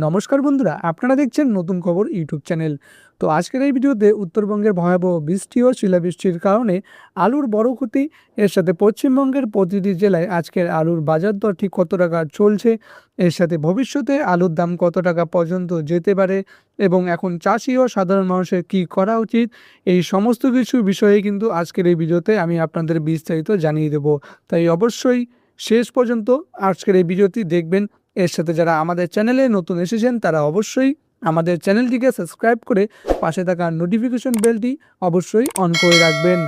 নমস্কার বন্ধুরা, আপনারা দেখছেন নতুন খবর ইউটিউব চ্যানেল। তো আজকের এই ভিডিওতে উত্তরবঙ্গের ভয়াবহ বৃষ্টি ও শিলাবৃষ্টির কারণে আলুর বড় ক্ষতি, এর সাথে পশ্চিমবঙ্গের প্রতিটি জেলায় আজকের আলুর বাজার দর ঠিক কত টাকা চলছে, এর সাথে ভবিষ্যতে আলুর দাম কত টাকা পর্যন্ত যেতে পারে এবং এখন চাষি ও সাধারণ মানুষের কী করা উচিত, এই সমস্ত কিছু বিষয়ে কিন্তু আজকের এই ভিডিওতে আমি আপনাদের বিস্তারিত জানিয়ে দেব। তাই অবশ্যই শেষ পর্যন্ত আজকের এই ভিডিওটি দেখবেন। এর সাথে যারা আমাদের চ্যানেলে নতুন এসেছেন তারা অবশ্যই আমাদের চ্যানেলটিকে সাবস্ক্রাইব করে পাশে থাকা নোটিফিকেশন বেলটি অবশ্যই অন করে রাখবেন।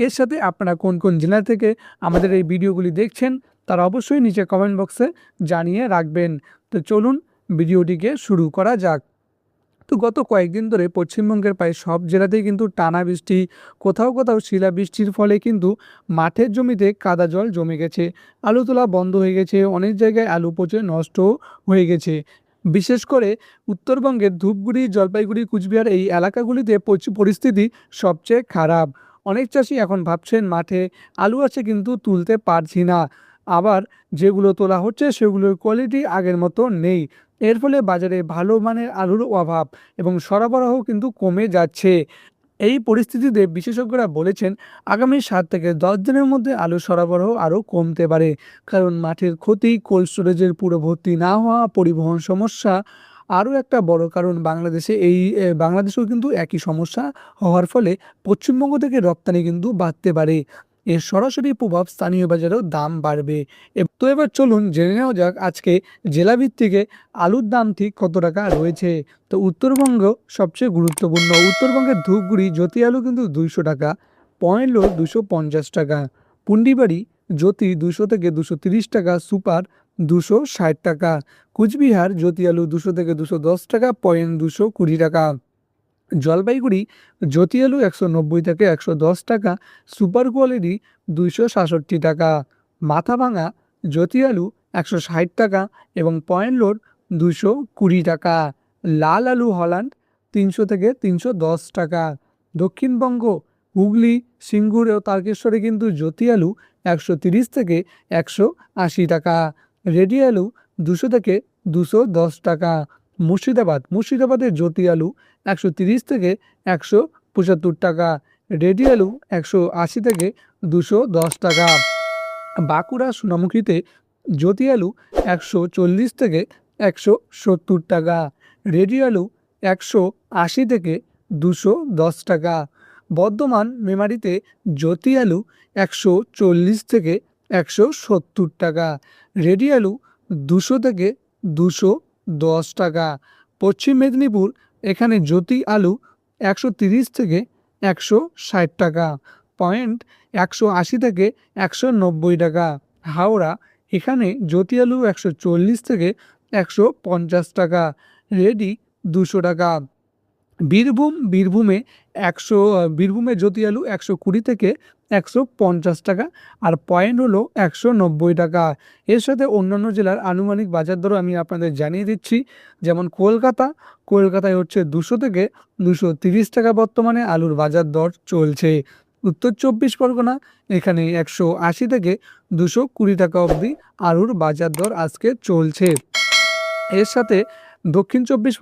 এর সাথে আপনারা কোন কোন জেলা থেকে আমাদের এই ভিডিওগুলি দেখছেন তারা অবশ্যই নিচে কমেন্ট বক্সে জানিয়ে রাখবেন। তো চলুন ভিডিওটিকে শুরু করা যাক। তো গত কয়েকদিন ধরে পশ্চিমবঙ্গের প্রায় সব জেলাতেই কিন্তু টানা বৃষ্টি, কোথাও কোথাও শিলাবৃষ্টির ফলে কিন্তু মাঠের জমিতে কাদা জল জমে গেছে, আলু তোলা বন্ধ হয়ে গেছে, অনেক জায়গায় আলু পচে নষ্ট হয়ে গেছে। বিশেষ করে উত্তরবঙ্গের ধূপগুড়ি, জলপাইগুড়ি, কুচবিহার এই এলাকাগুলিতে পরিস্থিতি সবচেয়ে খারাপ। অনেক চাষি এখন ভাবছেন মাঠে আলু আছে কিন্তু তুলতে পারছি না, আবার যেগুলো তোলা হচ্ছে সেগুলোর কোয়ালিটি আগের মতো নেই। এর ফলে বাজারে ভালো মানের আলুর অভাব এবং সরবরাহ কিন্তু কমে যাচ্ছে। এই পরিস্থিতিতে বিশেষজ্ঞরা বলেছেন আগামী 7 থেকে 10 দিনের মধ্যে আলু সরবরাহ আরও কমতে পারে, কারণ মাঠের ক্ষতি, কোল্ড স্টোরেজের পুরো ভর্তি না হওয়া, পরিবহন সমস্যা আরও একটা বড় কারণ। বাংলাদেশেও কিন্তু একই সমস্যা হওয়ার ফলে পশ্চিমবঙ্গ থেকে রপ্তানি কিন্তু বাড়তে পারে। এর সরাসরি প্রভাব স্থানীয় বাজারেও দাম বাড়বে। তো এবার চলুন জেনে নেওয়া যাক আজকে জেলাভিত্তিকে আলুর দাম ঠিক কত টাকা রয়েছে। তো উত্তরবঙ্গ সবচেয়ে গুরুত্বপূর্ণ। উত্তরবঙ্গের ধূপগুড়ি জ্যোতি আলু কিন্তু 200 টাকা, পয়েন্টলো 250 টাকা, পুন্ডিবাড়ি জ্যোতি 200 থেকে 230 টাকা, সুপার 260 টাকা, কুচবিহার জ্যোতি আলু 200 থেকে 210 টাকা, পয়েন্ট 220 টাকা, জলপাইগুড়ি জ্যোতি আলু 190 থেকে 110 টাকা, সুপার কোয়ালিটি 266 টাকা, মাথাভাঙা জ্যোতি আলু 160 টাকা এবং পয়েন্ট লোড 220 টাকা, লাল আলু হল্যান্ড 300 থেকে 310 টাকা। দক্ষিণবঙ্গ হুগলি, সিঙ্গুর ও তারকেশ্বরে কিন্তু জ্যোতি আলু 130 থেকে 180 টাকা, রেডি আলু 200 থেকে 210 টাকা। মুর্শিদাবাদের জ্যোতি আলু 130 থেকে 175 টাকা, রেডি আলু 180 থেকে 210 টাকা। বাঁকুড়া সোনামুখীতে জ্যোতি আলু 140 থেকে 170 টাকা, রেডি আলু 180 থেকে 210 টাকা। বর্ধমান মেমারিতে জ্যোতি আলু 140 থেকে 170 টাকা, রেডি আলু 200 থেকে 210 টাকা। পশ্চিম মেদিনীপুর এখানে জ্যোতি আলু 130 থেকে 160 টাকা, পয়েন্ট 180 থেকে 190 টাকা। হাওড়া এখানে জ্যোতি আলু 140 থেকে 150 টাকা, রেডি 200 টাকা। বীরভূমে জ্যোতি আলু 120 থেকে 150 টাকা আর পয়েন্ট হলো 190 টাকা। এর সাথে অন্যান্য জেলার আনুমানিক বাজার দরও আমি আপনাদের জানিয়ে দিচ্ছি। যেমন কলকাতায় হচ্ছে 200 থেকে 230 টাকা বর্তমানে আলুর বাজার দর চলছে। উত্তর 24 পরগনা এখানে 180 থেকে 220 টাকা অবধি আলুর বাজার দর আজকে চলছে। এর সাথে দক্ষিণ চব্বিশ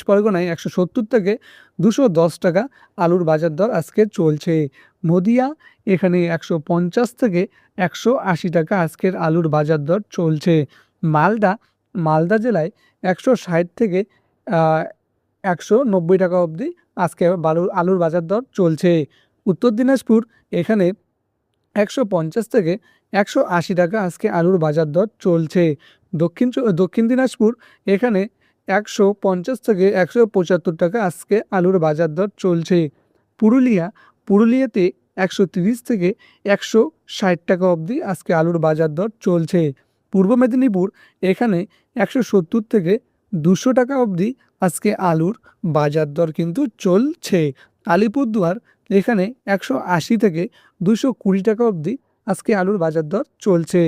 পরগনায় 170 থেকে 210 টাকা আলুর বাজার দর আজকে চলছে। নদিয়া এখানে 150 থেকে 180 টাকা আজকের আলুর বাজার দর চলছে। মালদা জেলায় 160 থেকে 190 টাকা অবধি আজকে আলুর বাজার দর চলছে। উত্তর দিনাজপুর এখানে 150 থেকে 180 টাকা আজকে আলুর বাজার দর চলছে। দক্ষিণ দিনাজপুর এখানে 150 থেকে 175 টাকা আজকে আলুর বাজার দর চলছে। পুরুলিয়াতে 130 থেকে 160 টাকা অবধি আজকে আলুর বাজার দর চলছে। পূর্ব মেদিনীপুর এখানে 170 থেকে 200 টাকা অবধি আজকে আলুর বাজার দর কিন্তু চলছে। আলিপুরদুয়ার এখানে 180 থেকে 220 টাকা অবধি আজকে আলুর বাজার দর চলছে।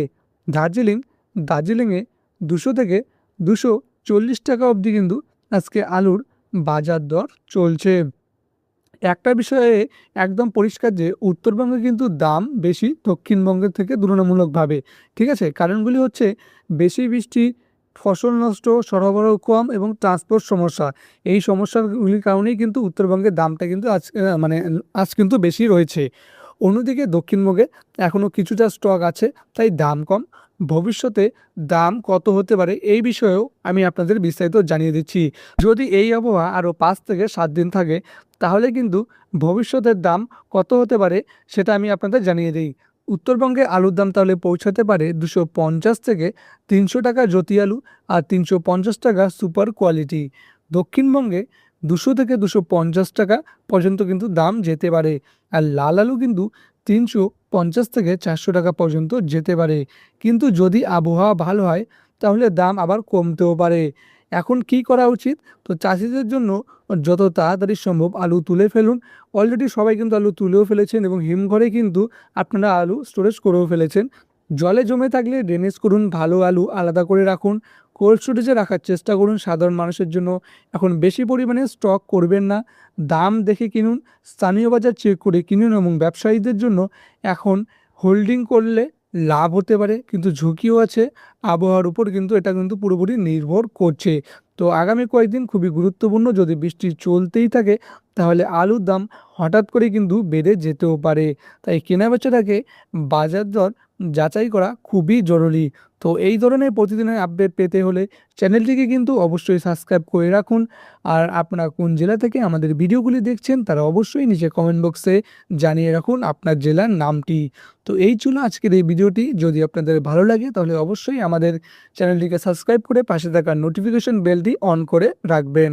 দার্জিলিংয়ে 200 থেকে 240 টাকা অবধি কিন্তু আজকে আলুর বাজার দর চলছে। একটা বিষয়ে একদম পরিষ্কার যে উত্তরবঙ্গে কিন্তু দাম বেশি দক্ষিণবঙ্গের থেকে তুলনামূলকভাবে। ঠিক আছে? কারণগুলি হচ্ছে বেশি বৃষ্টি, ফসল নষ্ট, সরবরাহ কম এবং ট্রান্সপোর্ট সমস্যা। এই সমস্যাগুলির কারণেই কিন্তু উত্তরবঙ্গের দামটা কিন্তু আজ কিন্তু বেশি রয়েছে। অন্যদিকে দক্ষিণবঙ্গে এখনও কিছুটা স্টক আছে, তাই দাম কম। ভবিষ্যতে দাম কত হতে পারে এই বিষয়েও আমি আপনাদের বিস্তারিত জানিয়ে দিচ্ছি। যদি এই আবহাওয়া আরও ৫ থেকে ৭ দিন থাকে, তাহলে কিন্তু ভবিষ্যতের দাম কত হতে পারে সেটা আমি আপনাদের জানিয়ে দিই। উত্তরবঙ্গে আলুর দাম তাহলে পৌঁছাতে পারে ২৫০ থেকে ৩০০ টাকা জ্যোতি আলু আর ৩৫০ টাকা সুপার কোয়ালিটি। দক্ষিণবঙ্গে ২০০ থেকে ২৫০ টাকা পর্যন্ত কিন্তু দাম যেতে পারে। আর লাল আলু কিন্তু ৩৫০ থেকে ৪০০ টাকা পর্যন্ত যেতে পারে। কিন্তু যদি আবহাওয়া ভালো হয়, তাহলে দাম আবার কমতেও পারে। এখন কি করা উচিত? তো চাষিদের জন্য যত তাড়াতাড়ি সম্ভব আলু তুলে ফেলুন। অলরেডি সবাই কিন্তু আলু তুলেও ফেলেছেন এবং হিমঘরে কিন্তু আপনারা আলু স্টোরেজ করেও ফেলেছেন। জলে জমে থাকলে ড্রেনেজ করুন, ভালো আলু আলাদা করে রাখুন। কোল্ড স্টোরেজে রাখার চেষ্টা করুন। সাধারণ মানুষের জন্য এখন বেশি পরিমাণে স্টক করবেন না। দাম দেখে কিনুন, স্থানীয় বাজার চেক করে কিনুন এবং ব্যবসায়ীদের জন্য এখন হোল্ডিং করলে লাভ হতে পারে, কিন্তু ঝুঁকিও আছে। আবহাওয়ার উপর কিন্তু এটা কিন্তু পুরোপুরি নির্ভর করছে। তো আগামী কয়েকদিন খুবই গুরুত্বপূর্ণ। যদি বৃষ্টি চলতেই থাকে, তাহলে আলুর দাম হঠাৎ করে কিন্তু বেড়ে যেতেও পারে। তাই কেনাবেচাটাকে বাজার দর যাচাই করা খুবই জরুরি। তো এই ধরনের প্রতিদিনের আপডেট পেতে হলে চ্যানেলটিকে কিন্তু অবশ্যই সাবস্ক্রাইব করে রাখুন। আর আপনারা কোন জেলা থেকে আমাদের ভিডিওগুলি দেখছেন তারা অবশ্যই নিচে কমেন্ট বক্সে জানিয়ে রাখুন আপনার জেলার নামটি। তো এই ছিল আজকের এই ভিডিওটি। যদি আপনাদের ভালো লাগে তাহলে অবশ্যই আমাদের চ্যানেলটিকে সাবস্ক্রাইব করে পাশে থাকা নোটিফিকেশন বেলটি অন করে রাখবেন।